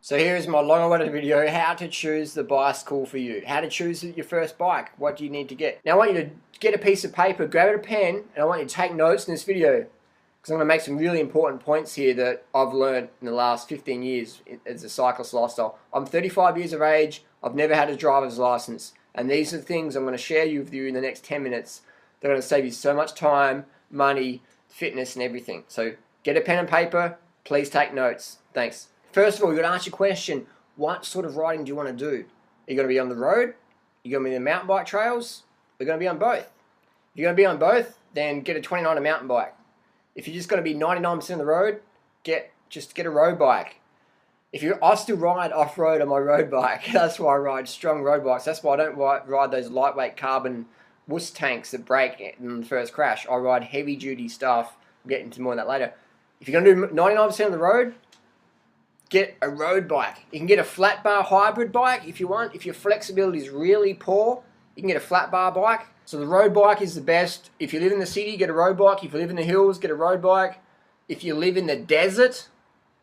So here is my long-awaited video, how to choose the bicycle for you. How to choose your first bike. What do you need to get? Now I want you to get a piece of paper, grab a pen, and I want you to take notes in this video. Because I'm going to make some really important points here that I've learned in the last 15 years as a cyclist lifestyle. I'm 35 years of age, I've never had a driver's license. And these are the things I'm going to share with you in the next 10 minutes. They're going to save you so much time, money, fitness, and everything. So get a pen and paper, please take notes. Thanks. First of all, you've got to ask your question, what sort of riding do you want to do? Are you going to be on the road? Are you going to be in the mountain bike trails? We're going to be on both. If you're going to be on both, then get a 29er mountain bike. If you're just going to be 99% on the road, just get a road bike. I still ride off-road on my road bike. That's why I ride strong road bikes. That's why I don't ride those lightweight carbon wuss tanks that break in the first crash. I ride heavy-duty stuff. We'll get into more of that later. If you're going to do 99% on the road, get a road bike. You can get a flat bar hybrid bike if you want. If your flexibility is really poor, you can get a flat bar bike. So the road bike is the best. If you live in the city, get a road bike. If you live in the hills, get a road bike. If you live in the desert,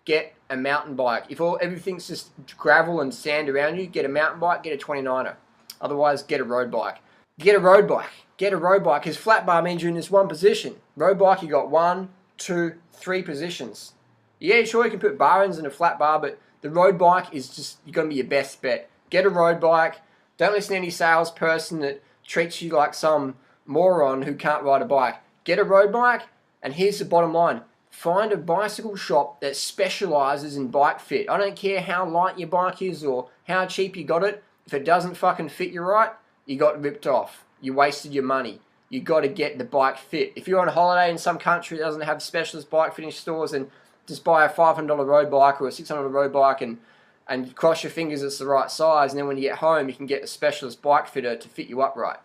get a mountain bike. If everything's just gravel and sand around you, get a mountain bike, get a 29er. Otherwise, get a road bike. Get a road bike. Get a road bike, because flat bar means you're in this one position. Road bike, you got 1, 2, 3 positions. Yeah, sure, you can put bar ends in a flat bar, but the road bike is just, you're going to be your best bet. Get a road bike. Don't listen to any salesperson that treats you like some moron who can't ride a bike. Get a road bike, and here's the bottom line. Find a bicycle shop that specializes in bike fit. I don't care how light your bike is or how cheap you got it. If it doesn't fucking fit you right, you got ripped off. You wasted your money. You got to get the bike fit. If you're on holiday in some country that doesn't have specialist bike fitting stores, then just buy a $500 road bike or a $600 road bike and cross your fingers it's the right size, and then when you get home you can get a specialist bike fitter to fit you up right.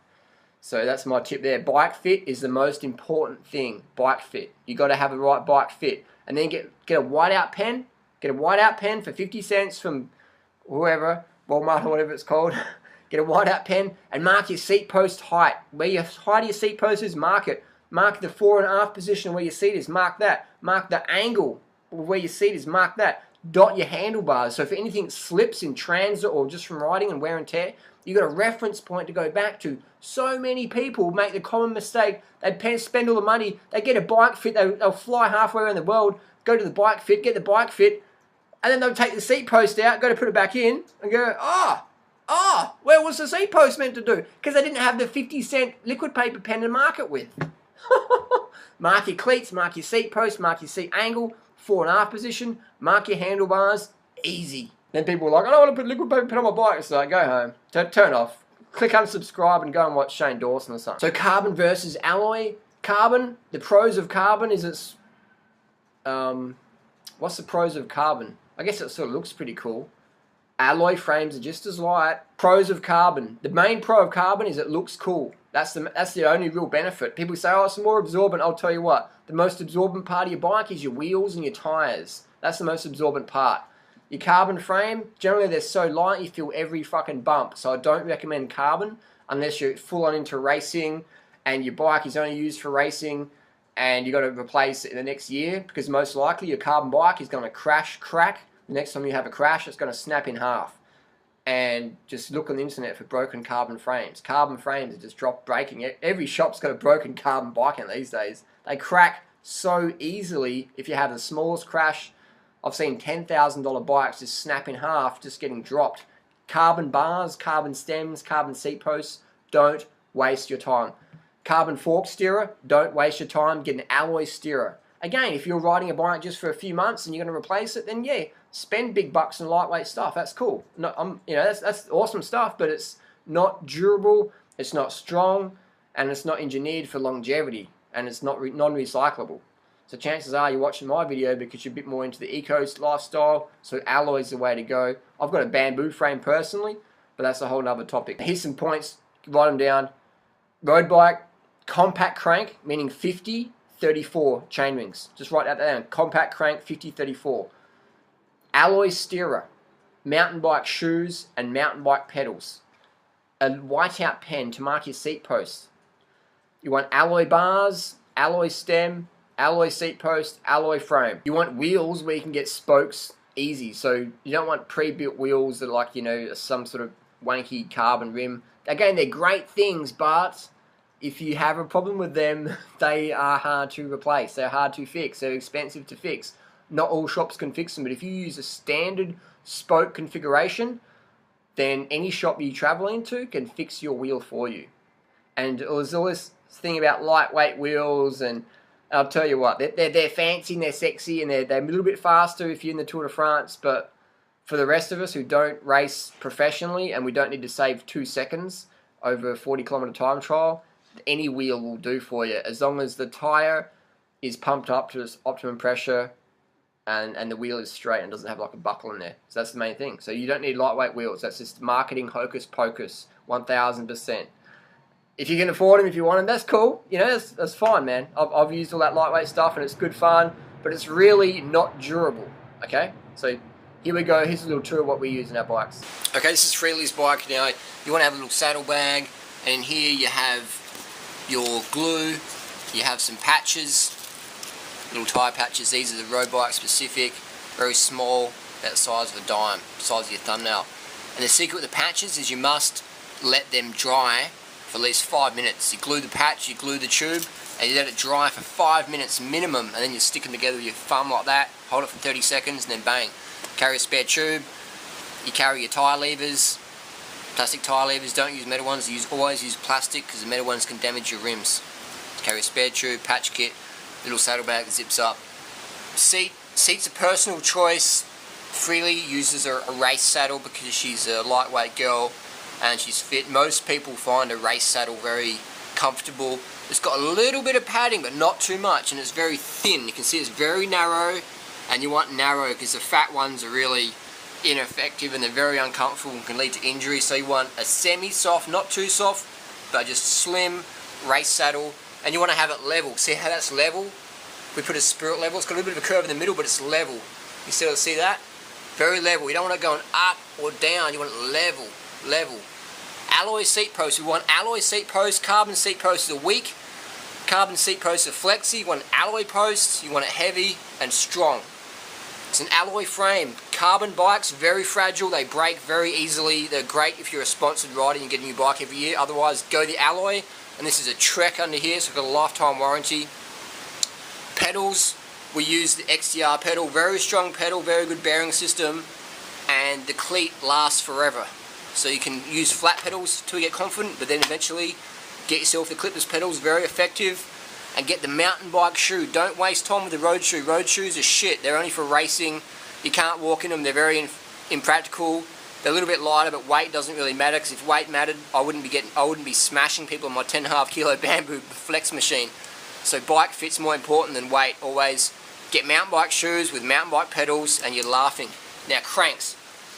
So that's my tip there. Bike fit is the most important thing. Bike fit. You got to have the right bike fit. And then get a whiteout pen. Get a whiteout pen for 50 cents from whoever, Walmart or whatever it's called. Get a whiteout pen and mark your seat post height. Where your height of your seat post is, mark it. Mark the 4.5 position where your seat is. Mark that. Mark the angle where your seat is. Mark that. Dot your handlebars. So if anything slips in transit or just from riding and wear and tear, you got a reference point to go back to. So many people make the common mistake. They spend all the money. They get a bike fit. They'll fly halfway around the world, go to the bike fit, get the bike fit, and then they'll take the seat post out, go to put it back in, and go, where was the seat post meant to do? Because they didn't have the 50-cent liquid paper pen to mark it with. Mark your cleats, mark your seat post, mark your seat angle, 4.5 position, mark your handlebars, easy. Then people are like, I don't want to put liquid paper pen on my bike. It's like, go home, turn off. Click unsubscribe and go and watch Shane Dawson or something. So carbon versus alloy. Carbon, the pros of carbon is it's... what's the pros of carbon? I guess it sort of looks pretty cool. Alloy frames are just as light. Pros of carbon. The main pro of carbon is it looks cool. That's the only real benefit. People say, oh, it's more absorbent. I'll tell you what. The most absorbent part of your bike is your wheels and your tyres. That's the most absorbent part. Your carbon frame, generally they're so light you feel every fucking bump. So I don't recommend carbon unless you're full on into racing and your bike is only used for racing and you've got to replace it in the next year, because most likely your carbon bike is going to crack. The next time you have a crash, it's going to snap in half. And just look on the internet for broken carbon frames. Carbon frames are just breaking. Every shop's got a broken carbon bike in these days. They crack so easily if you have the smallest crash. I've seen $10,000 bikes just snap in half, just getting dropped. Carbon bars, carbon stems, carbon seat posts, don't waste your time. Carbon fork steerer, don't waste your time. Get an alloy steerer. Again, if you're riding a bike just for a few months and you're going to replace it, then yeah, spend big bucks on lightweight stuff. That's cool. That's awesome stuff, but it's not durable, it's not strong, and it's not engineered for longevity, and it's not non-recyclable. So chances are you're watching my video because you're a bit more into the eco lifestyle, so alloy is the way to go. I've got a bamboo frame personally, but that's a whole other topic. Here's some points, write them down. Road bike, compact crank, meaning 50-34 chain rings. Just write that down. Compact crank, 50-34. Alloy steerer, mountain bike shoes and mountain bike pedals. A whiteout pen to mark your seat posts. You want alloy bars, alloy stem, alloy seat post, alloy frame. You want wheels where you can get spokes easy. So you don't want pre-built wheels that are like, you know, some sort of wanky carbon rim. Again, they're great things, but if you have a problem with them, they are hard to replace. They're hard to fix. They're expensive to fix. Not all shops can fix them, but if you use a standard spoke configuration, then any shop you travel into can fix your wheel for you. And there's all this thing about lightweight wheels, and I'll tell you what, they're fancy and they're sexy and they're a little bit faster if you're in the Tour de France, but for the rest of us who don't race professionally and we don't need to save 2 seconds over a 40-kilometer time trial, any wheel will do for you, as long as the tyre is pumped up to its optimum pressure and the wheel is straight and doesn't have like a buckle in there. So that's the main thing. So you don't need lightweight wheels. That's just marketing hocus pocus, 1000%. If you can afford them, if you want them, that's cool. You know, that's fine, man. I've used all that lightweight stuff and it's good fun, but it's really not durable, okay? So here we go. Here's a little tour of what we use in our bikes. Okay, this is Freely's bike. Now, you want to have a little saddle bag, and here you have your glue, you have some patches, little tyre patches. These are the road bike specific, very small, about the size of a dime, size of your thumbnail. And the secret with the patches is you must let them dry for at least 5 minutes. You glue the patch, you glue the tube, and you let it dry for 5 minutes minimum, and then you stick them together with your thumb like that, hold it for 30 seconds, and then bang. Carry a spare tube, you carry your tyre levers, plastic tyre levers, don't use metal ones, always use plastic because the metal ones can damage your rims. Carry a spare tube, patch kit, little saddlebag that zips up. Seat's a personal choice. Freely uses a race saddle because she's a lightweight girl and she's fit. Most people find a race saddle very comfortable. It's got a little bit of padding but not too much, and it's very thin. You can see it's very narrow, and you want narrow because the fat ones are really ineffective and they're very uncomfortable and can lead to injury. So you want a semi-soft, not too soft, but just slim race saddle, and you want to have it level. See how that's level? We put a spirit level. It's got a little bit of a curve in the middle, but it's level. You see that? Very level. You don't want it going up or down. You want it level, level. Alloy seat posts. We want alloy seat posts. Carbon seat posts are weak. Carbon seat posts are flexy. You want alloy posts. You want it heavy and strong. It's an alloy frame. Carbon bikes, very fragile. They break very easily. They're great if you're a sponsored rider and you get a new bike every year. Otherwise, go the alloy. And this is a Trek under here, so we've got a lifetime warranty. Pedals, we use the XDR pedal. Very strong pedal, very good bearing system. And the cleat lasts forever. So you can use flat pedals till you get confident, but then eventually get yourself the clipless pedals, very effective. And get the mountain bike shoe. Don't waste time with the road shoe. Road shoes are shit. They're only for racing. You can't walk in them. They're very impractical. They're a little bit lighter, but weight doesn't really matter, because if weight mattered, I wouldn't be smashing people on my 10.5 kilo bamboo flex machine. So bike fit's more important than weight. Always get mountain bike shoes with mountain bike pedals, and you're laughing. Now cranks.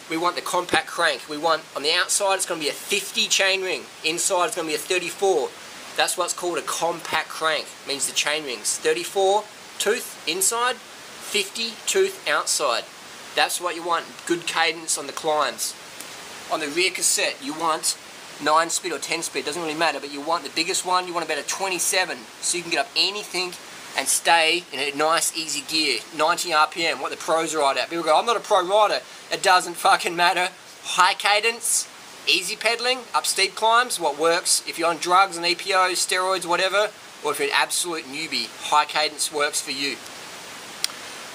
We want the compact crank. We want, on the outside it's going to be a 50 chainring. Inside it's going to be a 34. That's what's called a compact crank. It means the chain rings. 34 tooth inside, 50 tooth outside. That's what you want. Good cadence on the climbs. On the rear cassette, you want 9-speed or 10-speed. Doesn't really matter, but you want the biggest one. You want about a 27, so you can get up anything and stay in a nice, easy gear. 90 RPM, what the pros ride at. People go, I'm not a pro rider. It doesn't fucking matter. High cadence. Easy pedaling, up steep climbs, what works. If you're on drugs and EPO, steroids, whatever, or if you're an absolute newbie, high cadence works for you.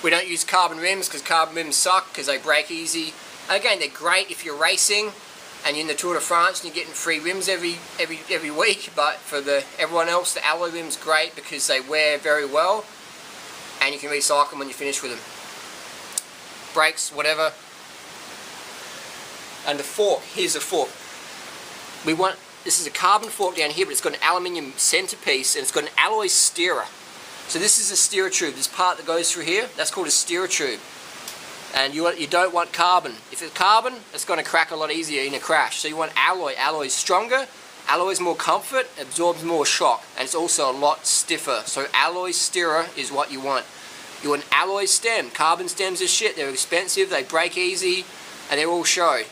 We don't use carbon rims because carbon rims suck because they break easy. Again, they're great if you're racing and you're in the Tour de France and you're getting free rims every week, but for everyone else, the alloy rim's great because they wear very well and you can recycle them when you finish with them. Brakes, whatever. And the fork, here's a fork. This is a carbon fork down here, but it's got an aluminium centerpiece and it's got an alloy steerer. So this is a steerer tube. This part that goes through here, that's called a steerer tube. And you don't want carbon. If it's carbon, it's going to crack a lot easier in a crash. So you want alloy. Alloy is stronger, alloy is more comfort, absorbs more shock, and it's also a lot stiffer. So alloy steerer is what you want. You want alloy stem. Carbon stems are shit. They're expensive, they break easy, and they're all show.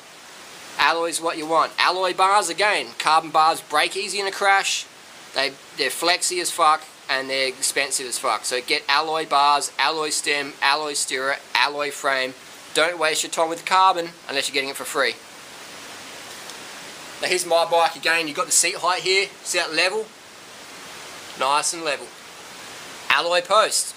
Alloy is what you want. Alloy bars, again, carbon bars break easy in a crash. They're flexy as fuck and they're expensive as fuck. So get alloy bars, alloy stem, alloy steerer, alloy frame. Don't waste your time with the carbon unless you're getting it for free. Now here's my bike again. You've got the seat height here. See that level? Nice and level. Alloy post.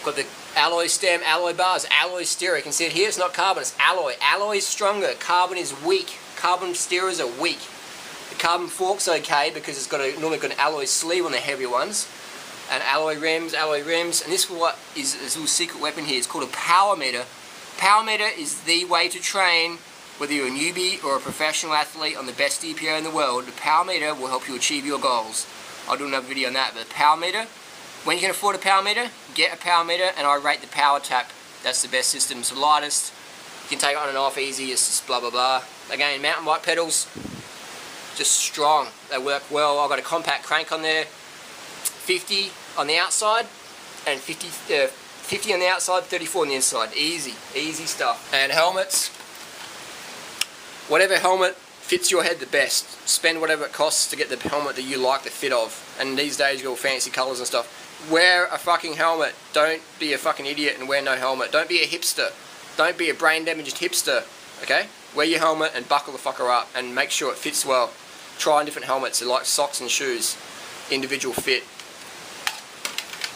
Got the alloy stem, alloy bars, alloy steerer. You can see it here. It's not carbon, it's alloy. Alloy is stronger. Carbon is weak. Carbon steerers are weak. The carbon fork's okay because it's got normally got an alloy sleeve on the heavier ones. And alloy rims, and this is this little secret weapon here. It's called a power meter. Power meter is the way to train, whether you're a newbie or a professional athlete on the best DPO in the world. The power meter will help you achieve your goals. I'll do another video on that. But the power meter, when you can afford a power meter, get a power meter, and I rate the power tap. That's the best system. It's the lightest. You can take it on and off easy. It's just blah blah blah. Again, mountain bike pedals, just strong. They work well. I've got a compact crank on there. 50 on the outside and 50 on the outside, 34 on the inside. Easy stuff. And helmets, whatever helmet fits your head the best. Spend whatever it costs to get the helmet that you like the fit of. And these days you got all fancy colours and stuff. Wear a fucking helmet. Don't be a fucking idiot and wear no helmet. Don't be a hipster. Don't be a brain damaged hipster. Okay? Wear your helmet and buckle the fucker up and make sure it fits well. Try on different helmets. They're like socks and shoes. Individual fit.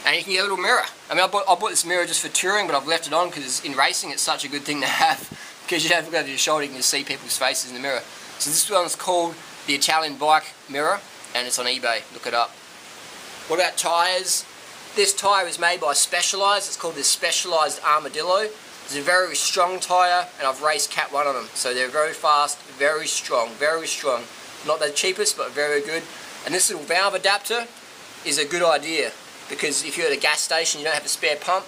And you can get a little mirror. I mean, I bought this mirror just for touring, but I've left it on because in racing it's such a good thing to have. Because you don't have to go to your shoulder, you can just see people's faces in the mirror. So this one's called the Italian bike mirror, and it's on eBay. Look it up. What about tyres? This tyre is made by Specialized. It's called the Specialized Armadillo. It's a very strong tyre, and I've raced Cat 1 on them. So they're very fast, very strong, very strong. Not the cheapest, but very good. And this little valve adapter is a good idea. Because if you're at a gas station, you don't have a spare pump,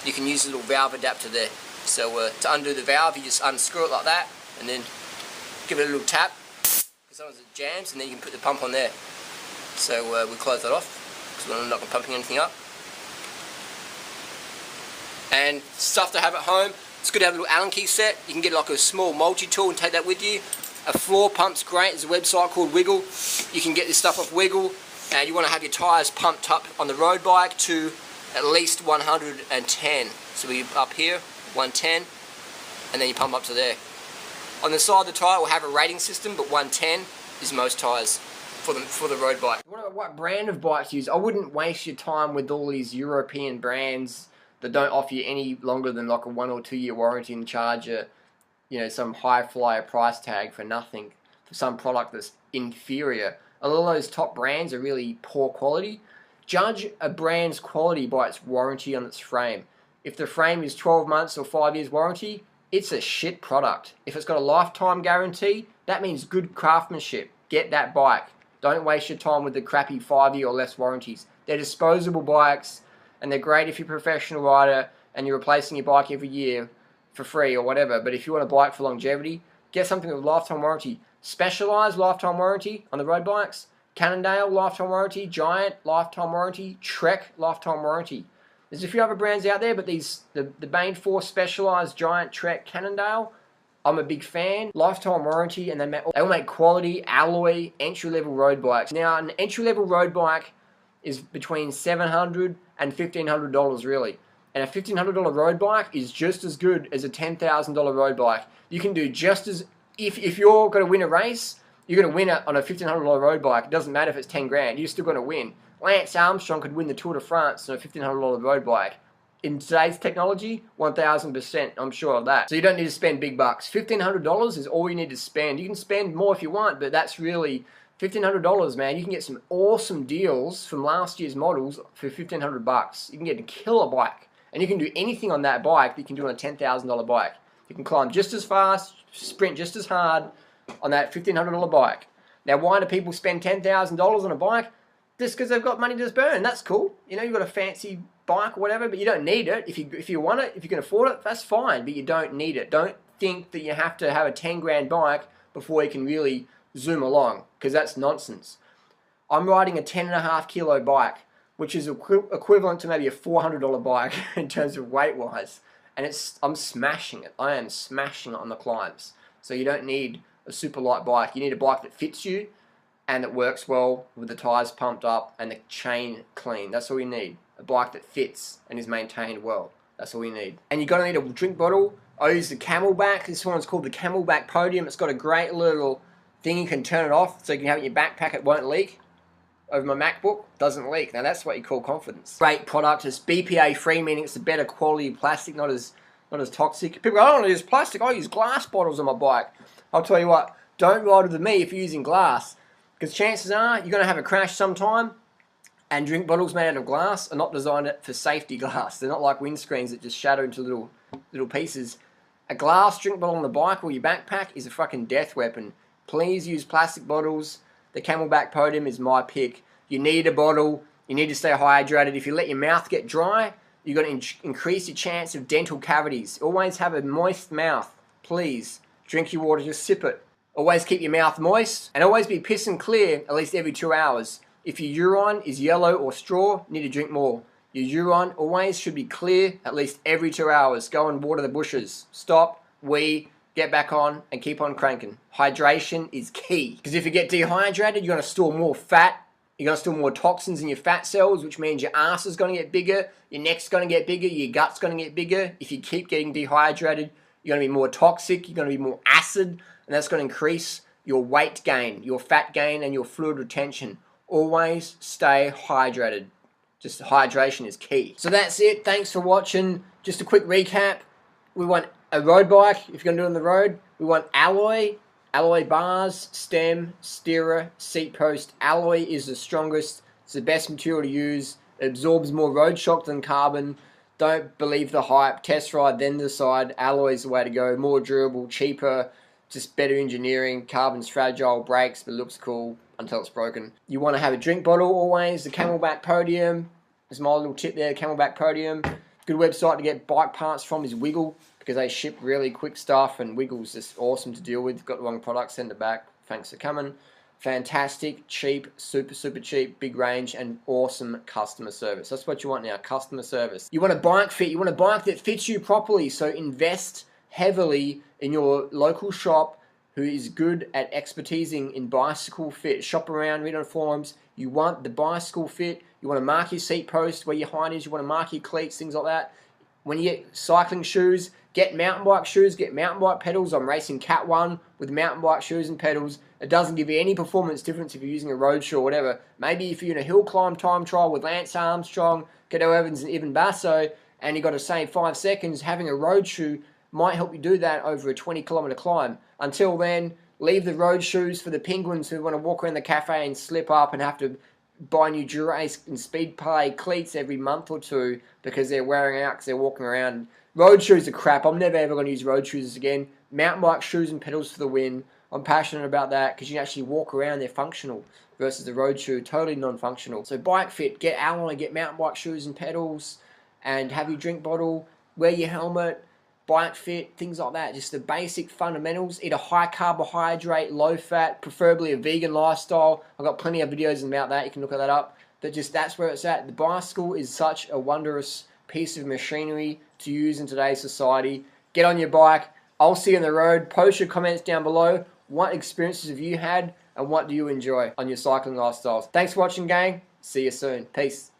you can use a little valve adapter there. So to undo the valve, you just unscrew it like that, and then give it a little tap. Sometimes it jams, and then you can put the pump on there. So we close that off, because we're not pumping anything up. And stuff to have at home, it's good to have a little Allen key set. You can get like a small multi-tool and take that with you. A floor pump's great. There's a website called Wiggle. You can get this stuff off Wiggle. And you want to have your tyres pumped up on the road bike to at least 110. So we up here, 110, and then you pump up to there. On the side of the tyre, we'll have a rating system, but 110 is most tyres for the road bike. What brand of bikes to use? I wouldn't waste your time with all these European brands that don't offer you any longer than like a 1 or 2 year warranty and charge you some high flyer price tag for nothing for some product that's inferior. A lot of those top brands are really poor quality. Judge a brand's quality by its warranty on its frame. If the frame is 12 months or 5 years warranty, it's a shit product. If it's got a lifetime guarantee, that means good craftsmanship. Get that bike. Don't waste your time with the crappy 5 year or less warranties. They're disposable bikes, and they're great if you're a professional rider and you're replacing your bike every year for free or whatever. But if you want a bike for longevity, get something with a lifetime warranty. Specialized lifetime warranty on the road bikes, Cannondale lifetime warranty, Giant lifetime warranty, Trek lifetime warranty. There's a few other brands out there, but the main four, Specialized, Giant, Trek, Cannondale, I'm a big fan. Lifetime warranty, and they all make quality alloy entry-level road bikes. Now, an entry-level road bike is between $700 and $1,500 really, and a $1,500 road bike is just as good as a $10,000 road bike. You can do just as If you're going to win a race, you're going to win it on a $1,500 road bike. It doesn't matter if it's 10 grand. You're still going to win. Lance Armstrong could win the Tour de France on a $1,500 road bike. In today's technology, 1,000%, I'm sure of that. So you don't need to spend big bucks. $1,500 is all you need to spend. You can spend more if you want, but that's really $1,500, man. You can get some awesome deals from last year's models for 1,500 bucks. You can get a killer bike, and you can do anything on that bike that you can do on a $10,000 bike. You can climb just as fast, sprint just as hard on that $1,500 bike. Now, why do people spend $10,000 on a bike? Just because they've got money to burn. That's cool. You've got a fancy bike or whatever, but you don't need it. If you want it, if you can afford it, that's fine, but you don't need it. Don't think that you have to have a 10 grand bike before you can really zoom along, because that's nonsense. I'm riding a 10.5 kilo bike, which is equivalent to maybe a $400 bike in terms of weight-wise. And I'm smashing it. I am smashing it on the climbs. So you don't need a super light bike. You need a bike that fits you and that works well with the tyres pumped up and the chain clean. That's all you need. A bike that fits and is maintained well. That's all you need. And you're going to need a drink bottle. I use the Camelback. This one's called the Camelback Podium. It's got a great little thing you can turn it off so you can have it in your backpack. It won't leak. Over my MacBook, doesn't leak. Now that's what you call confidence. Great product. It's BPA free, meaning it's a better quality plastic, not as toxic. People go, I don't use plastic, I use glass bottles on my bike. I'll tell you what, don't ride with me if you're using glass, because chances are you're going to have a crash sometime, and drink bottles made out of glass are not designed for safety glass. They're not like windscreens that just shatter into little pieces. A glass drink bottle on the bike or your backpack is a fucking death weapon. Please use plastic bottles. The Camelback Podium is my pick. You need a bottle. You need to stay hydrated. If you let your mouth get dry, you're going to increase your chance of dental cavities. Always have a moist mouth. Please. Drink your water, just sip it. Always keep your mouth moist, and always be piss and clear at least every 2 hours. If your urine is yellow or straw, you need to drink more. Your urine always should be clear at least every 2 hours. Go and water the bushes. Stop, wee, get back on, and keep on cranking. Hydration is key. Because if you get dehydrated, you're going to store more fat. You're going to store more toxins in your fat cells, which means your ass is going to get bigger, your neck's going to get bigger, your gut's going to get bigger. If you keep getting dehydrated, you're going to be more toxic, you're going to be more acid, and that's going to increase your weight gain, your fat gain, and your fluid retention. Always stay hydrated. Just hydration is key. So that's it. Thanks for watching. Just a quick recap. We want a road bike, if you're going to do it on the road. We want alloy bars, stem, steerer, seat post. Alloy is the strongest. It's the best material to use. It absorbs more road shock than carbon. Don't believe the hype. Test ride, then decide. Alloy is the way to go. More durable, cheaper, just better engineering. Carbon's fragile, breaks, but looks cool until it's broken. You want to have a drink bottle always. The Camelback Podium is my little tip there. Camelback Podium. Good website to get bike parts from is Wiggle, because they ship really quick stuff, and Wiggle's just awesome to deal with. Got the wrong product, send it back. Thanks for coming. Fantastic, cheap, super cheap, big range, and awesome customer service. That's what you want now, customer service. You want a bike fit. You want a bike that fits you properly, so invest heavily in your local shop who is good at expertising in bicycle fit. Shop around, read on forums. You want the bicycle fit. You want to mark your seat post where your height is. You want to mark your cleats, things like that. When you get cycling shoes, get mountain bike shoes, get mountain bike pedals. I'm racing Cat 1 with mountain bike shoes and pedals. It doesn't give you any performance difference if you're using a road shoe or whatever. Maybe if you're in a hill climb time trial with Lance Armstrong, Cato Evans and Ivan Basso, and you've got to save 5 seconds, having a road shoe might help you do that over a 20-kilometer climb. Until then, leave the road shoes for the penguins who want to walk around the cafe and slip up and have to buy new Dura-Ace and Speed Play cleats every month or two because they're wearing out because they're walking around. Road shoes are crap. I'm never ever going to use road shoes again. Mountain bike shoes and pedals for the win. I'm passionate about that because you can actually walk around. They're functional versus the road shoe, totally non-functional. So bike fit, get alloy, get mountain bike shoes and pedals, and have your drink bottle, wear your helmet, bike fit, things like that. Just the basic fundamentals. Eat a high carbohydrate, low fat, preferably a vegan lifestyle. I've got plenty of videos about that. You can look at that up. But just that's where it's at. The bicycle is such a wondrous piece of machinery to use in today's society. Get on your bike. I'll see you on the road. Post your comments down below. What experiences have you had and what do you enjoy on your cycling lifestyles? Thanks for watching, gang. See you soon. Peace.